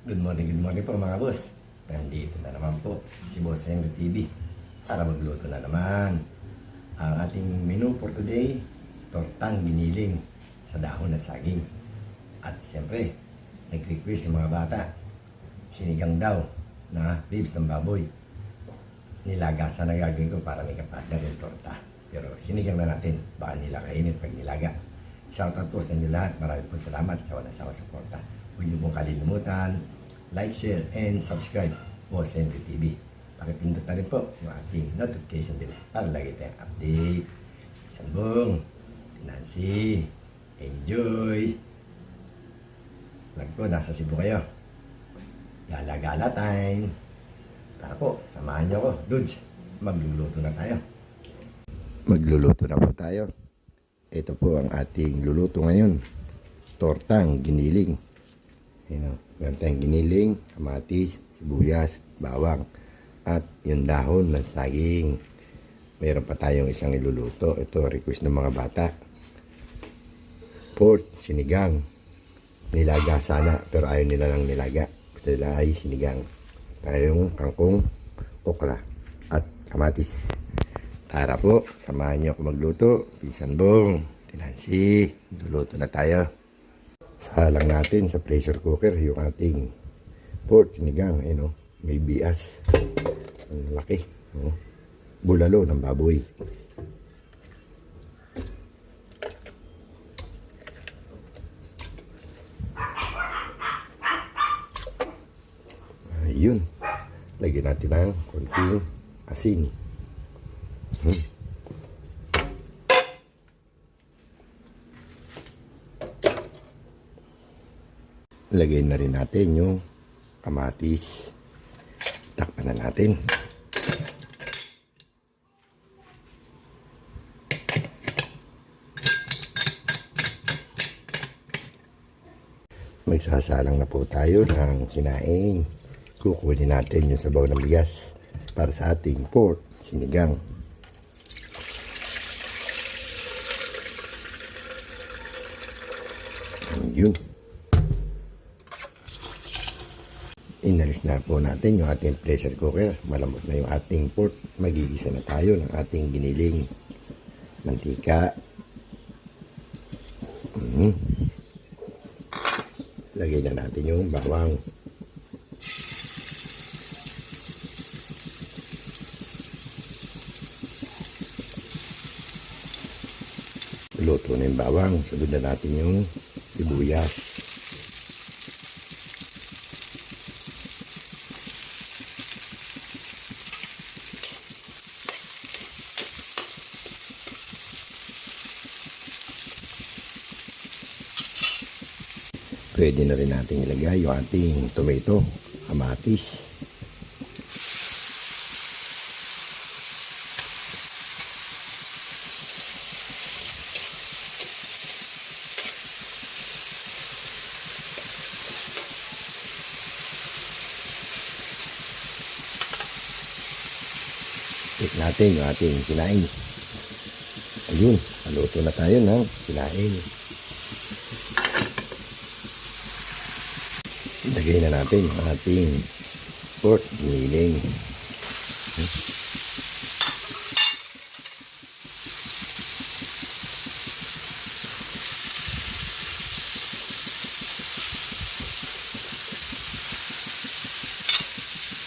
Good morning po mga boss. Nandito na naman po si Boss Henry TV para magluto na naman. Ang ating menu for today, tortang giniling sa dahon ng saging. At siyempre, nag-request yung mga bata, sinigang daw na ribs ng baboy. Nilagasan na gagawin ko para may kapartner yung torta. Pero sinigang na natin, baka nila kainin pag nilaga. Shoutout po sa inyo lahat. Maraming po salamat sa walang sawa suporta. Huwag niyo pong kalilimutan, like, share, and subscribe Boss Henry TV. Pakipindot na rin po yung ating notification bell para lagi tayong update. Sambong, Nancy, enjoy! Lag po, nasa Cebu kayo. Gala-gala time. Tara po, samahan niyo ako. Dudes, magluluto na tayo. Magluluto na po tayo. Ito po ang ating luluto ngayon. Tortang giniling. Meron tayong giniling, kamatis, sibuyas, bawang, at yung dahon ng saging. Meron pa tayong isang iluluto. Ito, request ng mga bata. Pork, sinigang. Nilaga sana, pero ayaw nila lang nilaga. Gusto nila ay sinigang. Tayong kangkong, okra, at kamatis. Tara po, samahan niyo ako magluto. Pisan bong, tinansi, luluto na tayo. Salang natin sa pressure cooker yung ating pork sinigang. May bias. Ang laki. Bulalo ng baboy. Ayun. Lagyan natin ng konting asin. Lagay na rin natin yung kamatis. Takpan na natin. Magsasalang na po tayo ng sinaing. Kukunin natin yung sabaw ng bigas para sa ating pork sinigang. Yun. Inalis na po natin yung ating pressure cooker. Malambot na yung ating pork. Magigisa na tayo ng ating giniling. Mantika. Lagay na natin yung bawang. Luto na yung bawang. Sunod na natin yung sibuyas. Pwede na rin natin ilagay yung ating tomato, kamatis. Tik natin yung ating sinaing. Ayun, naluto na tayo ng sinaing. Lagay na natin yung ating pork giniling.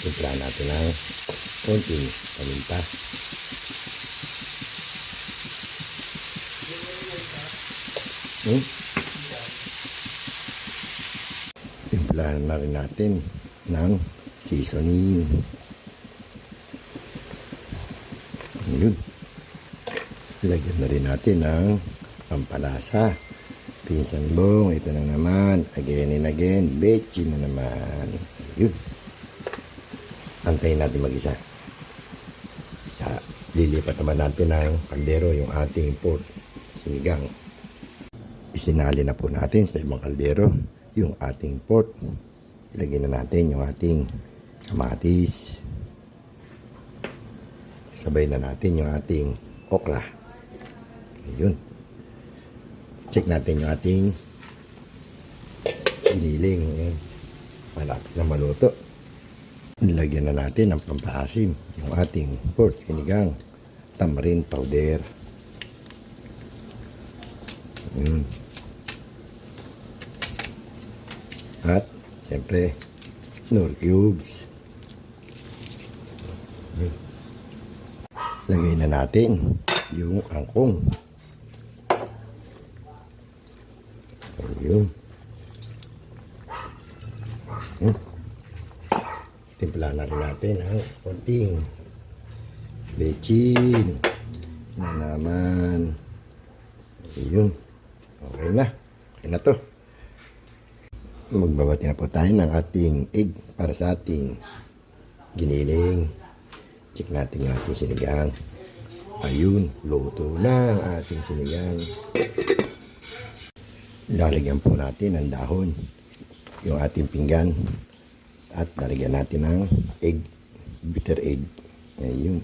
Timpla natin ng konting paminta. Timplahan na rin natin ng seasoning. Yun. Lagyan na rin natin ng pampalasa. Pinsan bong, ito na naman. Again and again, betchin na naman. Yun. Antayin natin mag-isa. Lilipat naman natin ng kaldero yung ating pork sinigang. Isinali na po natin sa ibang kaldero yung ating pork. Ilagay na natin yung ating kamatis. Sabay na natin yung ating okra. Ayun. Check natin yung ating giniling. Ayan. Malapit na maluto. Nilagyan na natin ng pampaasim yung ating pork sinigang tamarind powder. At siyempre nor cubes. Lagay na natin yung kangkong. Ayun. Timpla na rin natin ang konting bechin na naman. Ayun. Okay na. Okay na to. Magbabati na po tayo ng ating egg para sa ating giniling. Check natin yung ating sinigang. Ayun, luto na ang ating sinigang. Lalagyan po natin ng dahon yung ating pinggan at lalagyan natin ng egg, bitter egg. Ayun.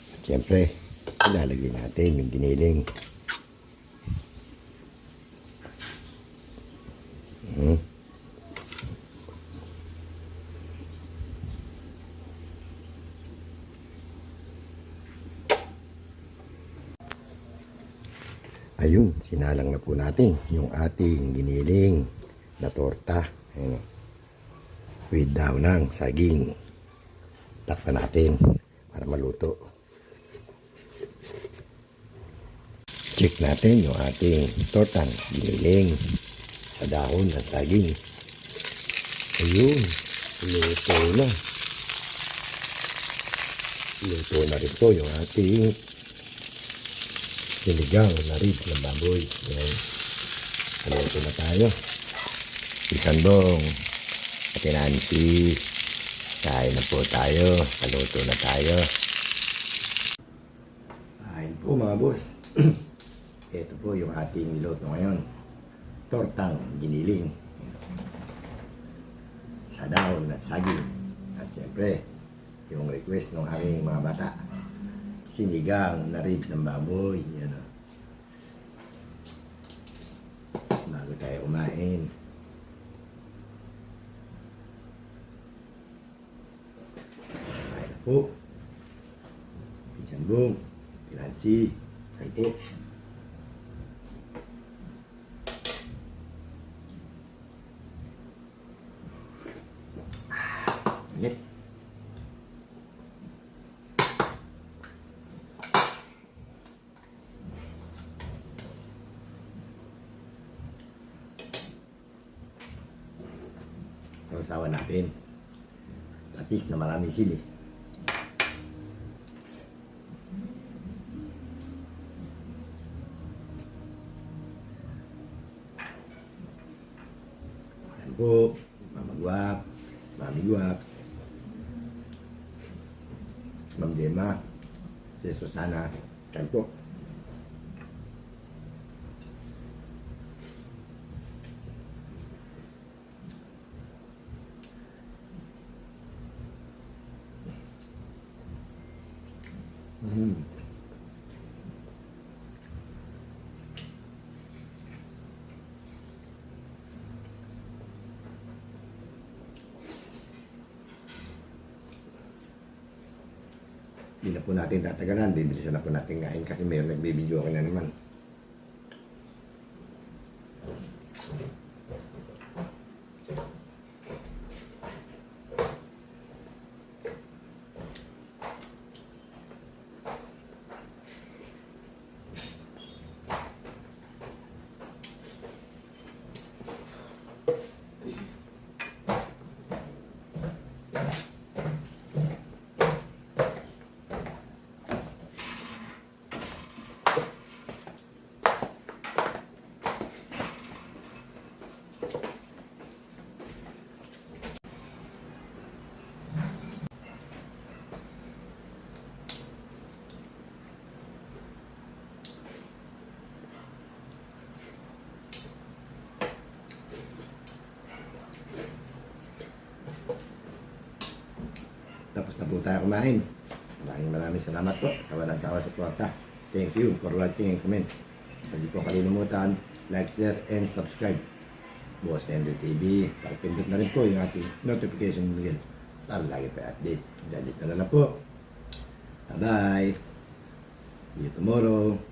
At siyempre, ilalagay natin yung giniling. Ayun, sinalang na po natin yung ating giniling na torta. Ayun. With daw ng saging. Takpan natin para maluto. Check natin yung ating tortang giniling sa dahon ng saging. Ayun, luto na. Luto na rin po yung ating sinigang na ribs ng baboy. Yan. Luto na tayo. Isandong. Ate Nancy. Kain na po tayo. Luto na tayo. Kain po mga boss. Ito po yung ating niluto ngayon. Tortang giniling. Sa dahon ng saging. At siyempre, yung request ng aking mga bata. Sinigang na ribs ng baboy. Yan o. Bago tayo kumain. Kain na po. Isang buong. Nancy. Kain po. Init. Sausawan natin. Tapis na marami sili. Ayan po, Mama Guap, Mami Guaps, Ma'am Dema, si Susana. Ayan po. Hindi na po natin tatagalan, bibilisan na po natin kain kasi mayroon nagbibideo ka na naman. Tapos na po tayo kumain. Maraming salamat po. Kawalang sawa sa suporta. Thank you for watching and comment. Hindi po kalilimutan like, share, and subscribe. Boss Endo TV. Pakipindot na rin po yung ating notification bell para lagi pa update. Dito na lang po. Bye-bye. See you tomorrow.